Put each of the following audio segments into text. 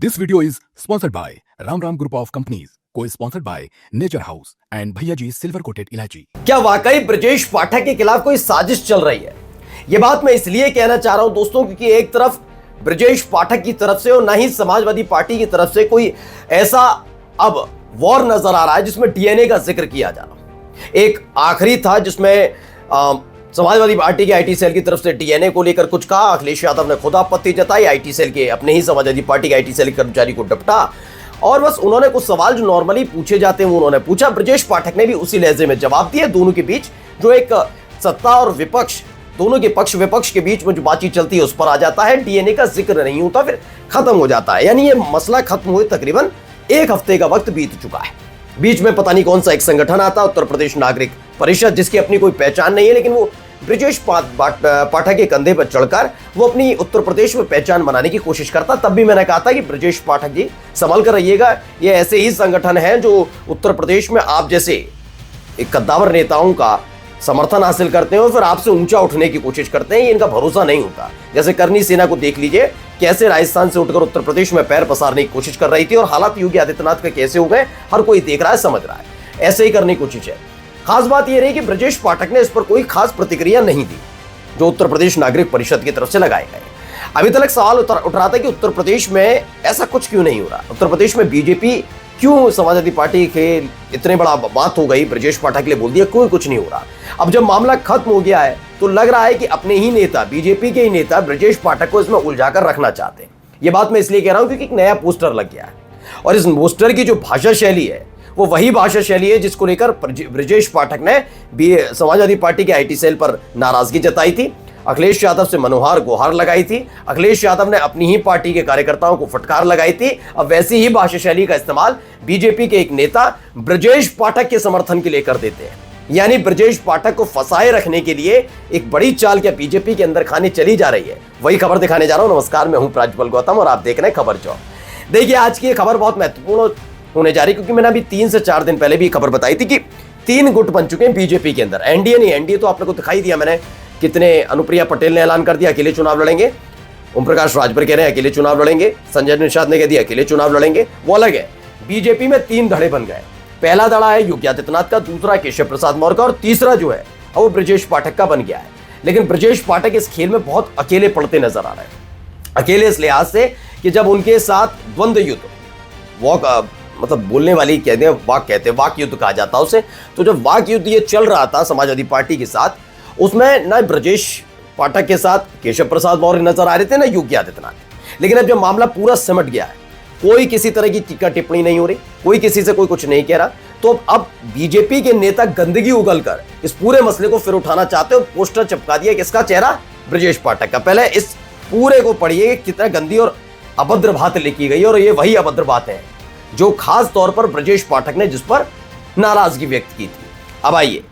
This video is sponsored by Ram Ram Group of Companies, co-sponsored by Nature House and Bhaiya Ji Silver Coated Ilachi। क्या वाकई ब्रजेश पाठक के खिलाफ कोई साजिश चल रही है? यह बात मैं इसलिए कहना चाह रहा हूं दोस्तों, क्योंकि एक तरफ ब्रजेश पाठक की तरफ से और ना ही समाजवादी पार्टी की तरफ से कोई ऐसा अब वॉर नजर आ रहा है जिसमें डीएनए का जिक्र किया जा रहा। एक आखिरी था जिसमें समाजवादी पार्टी के आईटी सेल की तरफ से डीएनए को लेकर कुछ कहा। अखिलेश यादव ने खुद आपत्ति जताई, आईटी सेल के अपने ही समाजवादी पार्टी के आईटी सेल के कर्मचारी को डपटा और बस उन्होंने कुछ सवाल जो नॉर्मली पूछे जाते हैं वो उन्होंने पूछा। ब्रजेश पाठक ने भी उसी लहजे में जवाब दिया। दोनों के बीच जो एक सत्ता और विपक्ष, दोनों के पक्ष विपक्ष के बीच में जो बातचीत चलती है उस पर आ जाता है, डीएनए का जिक्र नहीं होता, फिर खत्म हो जाता है। यानी ये मसला खत्म हुए तकरीबन एक हफ्ते का वक्त बीत चुका है। बीच में पता नहीं कौन सा एक संगठन आता, उत्तर प्रदेश नागरिक परिषद, जिसकी अपनी कोई पहचान नहीं है, लेकिन वो ब्रजेश पाठक के कंधे पर चढ़कर वो अपनी उत्तर प्रदेश में पहचान बनाने की कोशिश करता। तब भी मैंने कहा था कि ब्रजेश पाठक जी संभल कर रहिएगा, ये ऐसे ही संगठन है जो उत्तर प्रदेश में आप जैसे एक कद्दावर नेताओं का समर्थन हासिल करते हैं और फिर आपसे ऊंचा उठने की कोशिश करते हैं। ये इनका भरोसा नहीं होता। जैसे करनी सेना को देख लीजिए, कैसे राजस्थान से उठकर उत्तर प्रदेश में पैर पसारने की कोशिश कर रही थी और हालात योगी आदित्यनाथ के कैसे हो गए हर कोई देख रहा है, समझ रहा है। ऐसे ही करने की कोशिश है। खास बात यह रही कि ब्रजेश पाठक ने इस पर कोई खास प्रतिक्रिया नहीं दी जो उत्तर प्रदेश नागरिक परिषद की तरफ से लगाए गए। अभी तक सवाल उठ रहा था कि उत्तर प्रदेश में ऐसा कुछ क्यों नहीं हो रहा, उत्तर प्रदेश में बीजेपी क्यों समाजवादी पार्टी के इतने बड़ा बात हो गई, ब्रजेश पाठक के लिए बोल दिया, क्यों कुछ नहीं हो रहा। अब जब मामला खत्म हो गया है तो लग रहा है कि अपने ही नेता, बीजेपी के ही नेता ब्रजेश पाठक को इसमें उलझाकर रखना चाहते हैं। यह बात मैं इसलिए कह रहा हूं क्योंकि एक नया पोस्टर लग गया है और इस पोस्टर की जो भाषा शैली है वो वही भाषा शैली है जिसको लेकर ब्रजेश पाठक ने भी समाजवादी पार्टी के आईटी सेल पर नाराजगी जताई थी, अखिलेश यादव से मनोहार गुहार लगाई थी, अखिलेश यादव ने अपनी ही पार्टी के कार्यकर्ताओं को फटकार लगाई थी। अब वैसी ही भाषा शैली का इस्तेमाल बीजेपी के एक नेता ब्रजेश पाठक के समर्थन के लिए कर देते हैं। यानी ब्रजेश पाठक को फंसाए रखने के लिए एक बड़ी चाल क्या बीजेपी के अंदर खाने चली जा रही है, वही खबर दिखाने जा रहा हूं। नमस्कार, मैं हूं प्राज्वल गौतम और आप देख रहे हैं खबर चौक। देखिए, आज की खबर बहुत महत्वपूर्ण होने जा रही, क्योंकि मैंने अभी 3 से 4 दिन पहले भी खबर बताई थी कि 3 गुट बन चुके हैं बीजेपी के अंदर। एनडीए नहीं, एनडीए तो आपने को दिखाई दिया मैंने कितने, अनुप्रिया पटेल ने ऐलान कर दिया अकेले चुनाव लड़ेंगे, ओम प्रकाश राजभर कह रहे हैं अकेले चुनाव लड़ेंगे, संजय निषाद ने कह दिया अकेले चुनाव लड़ेंगे, वो अलग है। बीजेपी में 3 धड़े बन गए। पहला धड़ा है योगी आदित्यनाथ का, दूसरा केशव प्रसाद मौर्य का और तीसरा जो है वो ब्रजेश पाठक का बन गया है। लेकिन ब्रजेश पाठक इस खेल में बहुत अकेले पड़ते नजर आ रहे हैं। अकेले इस लिहाज से कि जब उनके साथ द्वंद्व युद्ध, वो मतलब बोलने वाली कहते हैं, वाक युद्ध कहा जाता है उसे, तो जब वाक युद्ध ये चल रहा था समाजवादी पार्टी के साथ, उसमें ना ब्रजेश पाठक के साथ केशव प्रसाद मौर्य नजर आ रहे थे ना योगी आदित्यनाथ। लेकिन अब जब मामला पूरा सिमट गया है, कोई किसी तरह की टीका टिप्पणी नहीं हो रही, कोई किसी से कोई कुछ नहीं कह रहा, तो अब बीजेपी के नेता गंदगी उगलकर इस पूरे मसले को फिर उठाना चाहते हो। पोस्टर चिपका दिया, किसका चेहरा, ब्रजेश पाठक का। पहले इस पूरे को पढ़िए कितना गंदी और अभद्र बात लिखी गई, और ये वही अभद्र बातें हैं जो खास तौर पर ब्रजेश पाठक ने जिस पर नाराजगी व्यक्त की थी। अब आइए,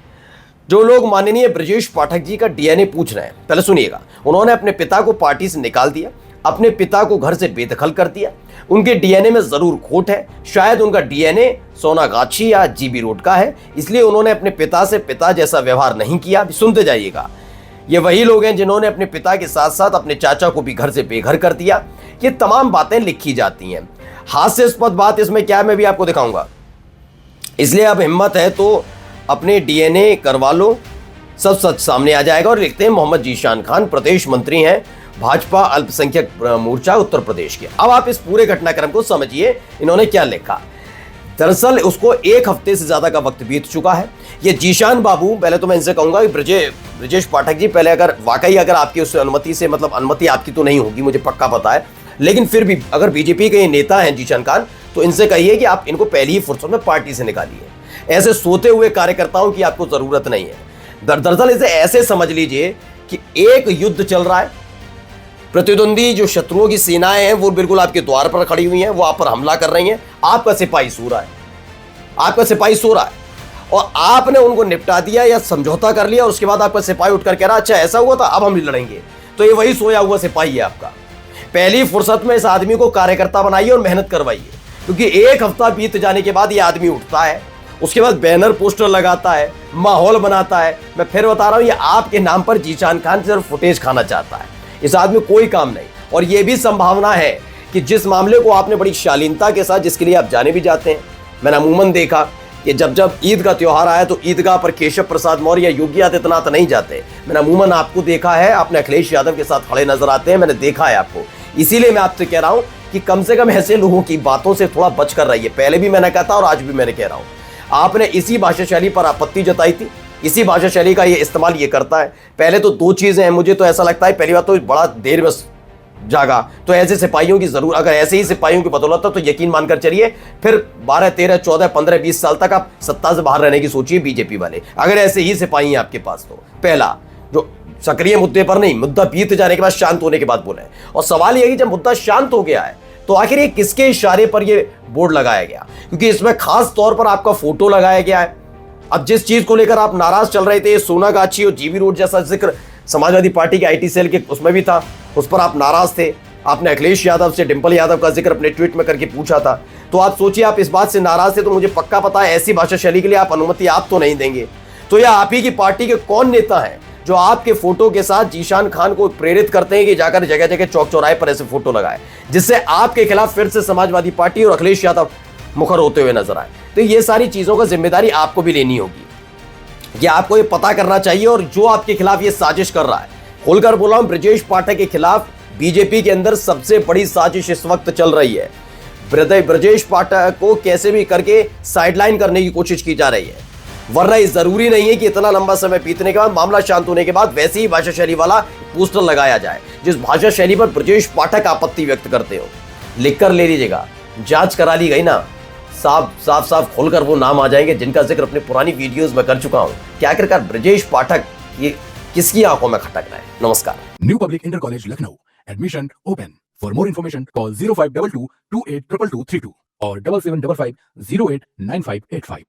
जो लोग माननीय ब्रजेश पाठक जी का डीएनए पूछ रहे हैं, पहले सुनिएगा। उन्होंने अपने पिता को पार्टी से निकाल दिया, अपने पिता को घर से बेदखल कर दिया। उनके डीएनए में जरूर खोट है, शायद उनका डीएनए सोनागाछी या जीबी रोड का है, इसलिए उन्होंने अपने पिता से पिता जैसा व्यवहार नहीं किया। सुनते जाइएगा, ये वही लोग हैं जिन्होंने अपने पिता के साथ साथ अपने चाचा को भी घर से बेघर कर दिया। ये तमाम बातें लिखी जाती हैं। हास्यास्पद बात इसमें क्या है मैं भी आपको दिखाऊंगा, इसलिए अब हिम्मत है तो अपने डीएनए करवा लो, सब सच सामने आ जाएगा। और लिखते हैं मोहम्मद जीशान खान, प्रदेश मंत्री हैं भाजपा अल्पसंख्यक मोर्चा उत्तर प्रदेश के। अब आप इस पूरे घटनाक्रम को समझिए, इन्होंने क्या लिखा। दरअसल उसको 1 हफ्ते से ज्यादा का वक्त बीत चुका है। ये जीशान बाबू, पहले तो मैं इनसे कहूंगा कि ब्रजेश पाठक जी, पहले अगर वाकई अगर आपकी उस अनुमति से, मतलब अनुमति आपकी तो नहीं होगी, मुझे पक्का पता है, लेकिन फिर भी अगर बीजेपी के नेता हैं जीशान खान, तो इनसे कहिए कि आप इनको पहली ही फुर्सत में पार्टी से निकालिए। ऐसे सोते हुए कार्यकर्ताओं की आपको जरूरत नहीं है। दरअसल इसे ऐसे समझ लीजिए कि एक युद्ध चल रहा है, प्रतिद्वंदी जो शत्रुओं की सेनाएं हैं वो बिल्कुल आपके द्वार पर खड़ी हुई हैं, वो आप पर हमला कर रही हैं, आपका सिपाही सो रहा है, आपका सिपाही सो रहा है और आपने उनको निपटा दिया या समझौता कर लिया, और उसके बाद आपका सिपाही उठकर कह रहा अच्छा ऐसा हुआ था, अब हम लड़ेंगे। तो ये वही सोया हुआ सिपाही है आपका। पहली फुर्सत में इस आदमी को कार्यकर्ता बनाइए और मेहनत करवाइए, क्योंकि 1 हफ्ता बीत जाने के बाद ये आदमी उठता है, उसके बाद बैनर पोस्टर लगाता है, माहौल बनाता है। मैं फिर बता रहा हूं, ये आपके नाम पर जीशान खान सिर्फ फुटेज खाना चाहता है। इस आदमी कोई काम नहीं। और यह भी संभावना है कि जिस मामले को आपने बड़ी शालीनता के साथ, जिसके लिए आप जाने भी जाते हैं, मैंने अमूमन देखा कि जब जब ईद का त्योहार आया तो ईदगाह पर केशव प्रसाद मौर्य या योगी आदित्यनाथ नहीं जाते। मैंने अमूमन आपको देखा है, आपने अखिलेश यादव के साथ खड़े नजर आते हैं, मैंने देखा है आपको। इसीलिए मैं आपसे कह रहा हूं कि कम से कम ऐसे लोगों की बातों से थोड़ा बच कर रहिए। पहले भी मैंने कहा था और आज भी मैंने कह रहा हूं। आपने इसी भाषा शैली पर आपत्ति जताई थी, इसी भाषा शैली का ये इस्तेमाल ये करता है। पहले तो दो चीजें हैं, मुझे तो ऐसा लगता है, पहली बात तो बड़ा देर में जागा, तो ऐसे सिपाहियों की जरूर, अगर ऐसे ही सिपाहियों की बदौलत तो यकीन मानकर चलिए फिर 12, 13, 14, 15, 20 साल तक आप सत्ता से बाहर रहने की सोचिए बीजेपी वाले, अगर ऐसे ही सिपाही हैं आपके पास। तो पहला, जो सक्रिय मुद्दे पर नहीं, मुद्दा बीत जाने के बाद, शांत होने के बाद बोले। और सवाल यह है कि जब मुद्दा शांत हो गया है तो आखिर ये किसके इशारे पर ये बोर्ड लगाया गया, क्योंकि इसमें खास तौर पर आपका फोटो लगाया गया है। अब जिस चीज को लेकर आप नाराज चल रहे थे, सोनागाछी और जीबी रोड जैसा जिक्र समाजवादी पार्टी के आईटी सेल के उसमें भी था, उस पर आप नाराज थे। आपने अखिलेश यादव से डिंपल यादव का जिक्र अपने ट्वीट में करके पूछा था। तो आप सोचिए, आप इस बात से नाराज थे तो मुझे पक्का पता है ऐसी भाषा शैली के लिए आप अनुमति आप तो नहीं देंगे। तो यह आप ही की पार्टी के कौन नेता है जो आपके फोटो के साथ जीशान खान को प्रेरित करते हैं कि जाकर जगह जगह चौक चौराहे पर ऐसे फोटो लगाए, जिससे आपके खिलाफ फिर से समाजवादी पार्टी और अखिलेश यादव मुखर होते हुए नजर आए। तो ये सारी चीजों का जिम्मेदारी आपको भी लेनी होगी, ये आपको ये पता करना चाहिए। और जो आपके खिलाफ ये साजिश कर रहा है, खोलकर बोला हूं, ब्रजेश पाठक के खिलाफ बीजेपी के अंदर सबसे बड़ी साजिश इस वक्त चल रही है। ब्रजेश पाठक को कैसे भी करके साइडलाइन करने की कोशिश की जा रही है, वरना ये जरूरी नहीं है कि इतना लंबा समय बीतने के बाद, मामला शांत होने के बाद वैसे ही भाषा शैली वाला पोस्टर लगाया जाए जिस भाषा शैली पर ब्रजेश पाठक आपत्ति व्यक्त करते हो। लिखकर ले लीजिएगा, जांच करा ली गई ना, साफ खोलकर वो नाम आ जाएंगे जिनका जिक्र अपनी पुरानी वीडियोस में कर चुका हूं कि आखिरकार ब्रजेश पाठक ये किसकी आंखों में खटक रहा है। नमस्कार। New Public Inter College Lucknow. Admission open. For more information, call 0522 282232 or 7755 089585.